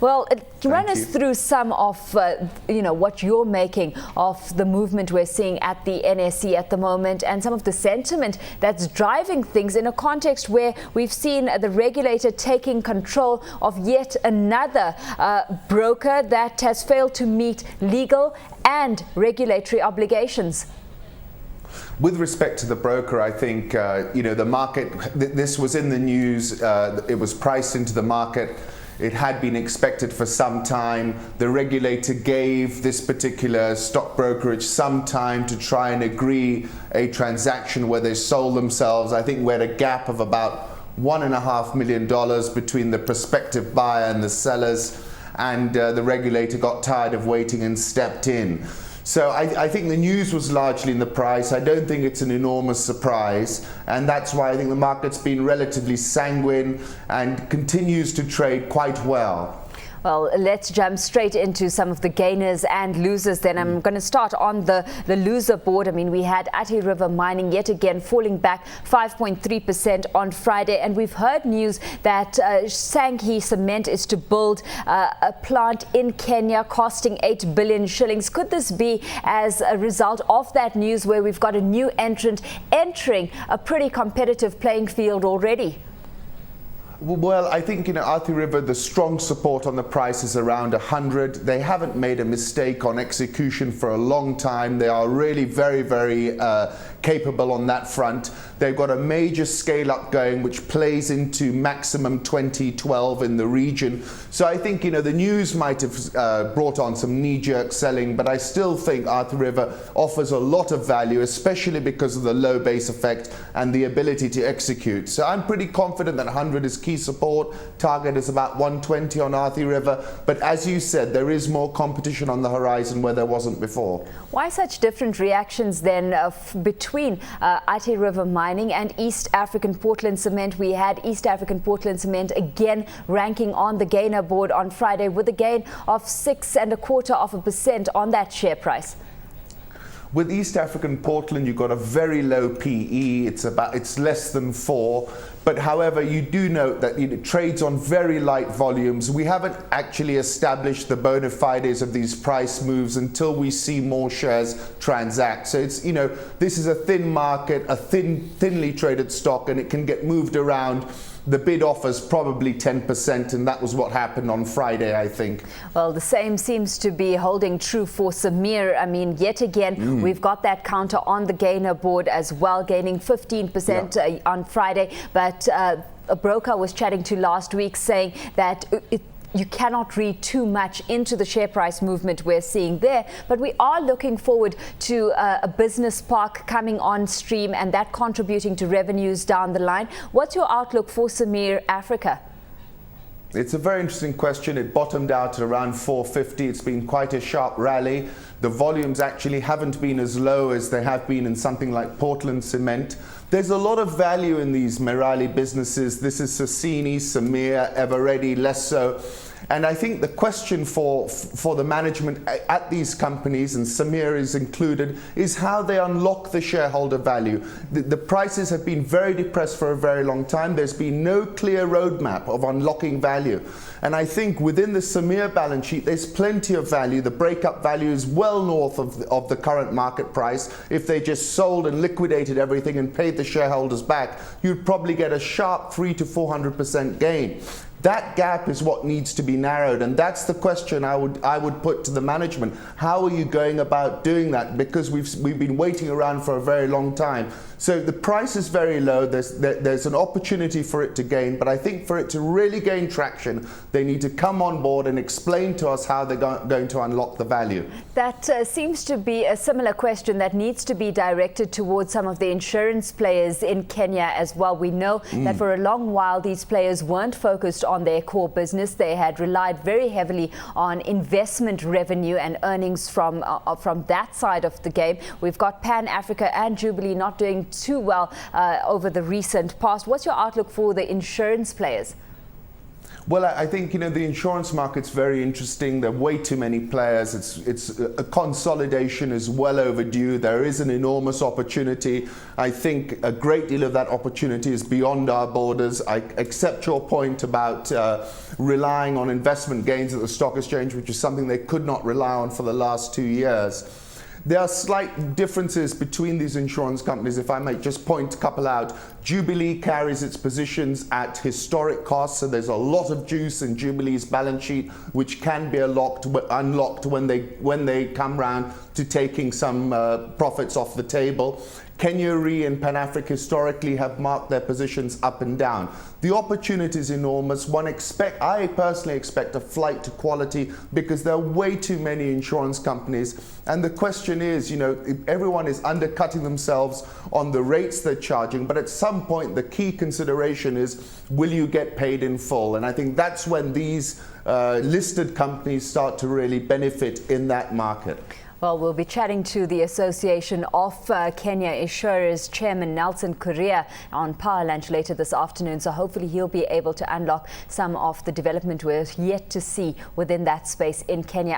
Well, run us through some of what you're making of the movement we're seeing at the NSE at the moment, and some of the sentiment that's driving things in a context where we've seen the regulator taking control of yet another broker that has failed to meet legal and regulatory obligations. With respect to the broker, I think, the market, this was in the news, it was priced into the market. It had been expected for some time. The regulator gave this particular stock brokerage some time to try and agree a transaction where they sold themselves. I think we had a gap of about $1.5 million between the prospective buyer and the sellers, and the regulator got tired of waiting and stepped in. So I think the news was largely in the price. I don't think it's an enormous surprise, and that's why I think the market's been relatively sanguine and continues to trade quite well. Well, let's jump straight into some of the gainers and losers then. I'm going to start on the loser board. I mean, we had Athi Mining yet again falling back 5.3% on Friday. And we've heard news that Sanghi Cement is to build a plant in Kenya costing 8 billion shillings. Could this be as a result of that news, where we've got a new entrant entering a pretty competitive playing field already? Well, I think, Athi River, the strong support on the price is around 100. They haven't made a mistake on execution for a long time. They are really very, very capable on that front. They've got a major scale up going, which plays into maximum 2012 in the region. So I think, the news might have brought on some knee-jerk selling, but I still think Athi River offers a lot of value, especially because of the low base effect and the ability to execute. So I'm pretty confident that 100 is key support. Target is about 120 on Athi River, but as you said, there is more competition on the horizon where there wasn't before. Why such different reactions then between Athi River Mining and East African Portland Cement? We had East African Portland Cement again ranking on the gainer board on Friday with a gain of 6.25% on that share price. With East African Portland, you've got a very low PE. It's less than 4. But however, you do note that it trades on very light volumes. We haven't actually established the bona fides of these price moves until we see more shares transact. So it's, this is a thin market, a thinly traded stock, and it can get moved around. The bid offers probably 10%, and that was what happened on Friday, I think. Well, the same seems to be holding true for Samir. I mean, yet again, we've got that counter on the gainer board as well, gaining 15% on Friday. But a broker I was chatting to last week saying that you cannot read too much into the share price movement we're seeing there, but we are looking forward to a business park coming on stream and that contributing to revenues down the line. What's your outlook for Samir Africa? It's a very interesting question. It bottomed out at around 450. It's been quite a sharp rally. The volumes actually haven't been as low as they have been in something like Portland Cement. There's a lot of value in these Merali businesses. This is Sassini, Samir, Everready, less so. And I think the question for the management at these companies, and Samir is included, is how they unlock the shareholder value. The prices have been very depressed for a very long time. There's been no clear roadmap of unlocking value. And I think within the Samir balance sheet, there's plenty of value. The breakup value is well north of the current market price. If they just sold and liquidated everything and paid the shareholders back, you'd probably get a sharp 300% to 400% gain. That gap is what needs to be narrowed, and that's the question I would put to the management. How are you going about doing that? Because we've been waiting around for a very long time. So the price is very low. There's an opportunity for it to gain, but I think for it to really gain traction, they need to come on board and explain to us how they're going to unlock the value. That seems to be a similar question that needs to be directed towards some of the insurance players in Kenya as well. We know that for a long while these players weren't focused on their core business. They had relied very heavily on investment revenue and earnings from that side of the game. We've got Pan Africa and Jubilee not doing too well over the recent past. What's your outlook for the insurance players? Well, I think, the insurance market's very interesting. There are way too many players. It's a consolidation is well overdue. There is an enormous opportunity. I think a great deal of that opportunity is beyond our borders. I accept your point about relying on investment gains at the stock exchange, which is something they could not rely on for the last 2 years. There are slight differences between these insurance companies, if I may just point a couple out. Jubilee carries its positions at historic costs, so there's a lot of juice in Jubilee's balance sheet, which can be unlocked when they come round to taking some profits off the table. Kenya Re and Pan-Afric historically have marked their positions up and down. The opportunity is enormous. I personally expect a flight to quality because there are way too many insurance companies. And the question is, everyone is undercutting themselves on the rates they're charging, but at some point the key consideration is, will you get paid in full? And I think that's when these listed companies start to really benefit in that market. Well, we'll be chatting to the Association of Kenya Insurers Chairman Nelson Kuria on Power Lunch later this afternoon. So hopefully he'll be able to unlock some of the development we're yet to see within that space in Kenya.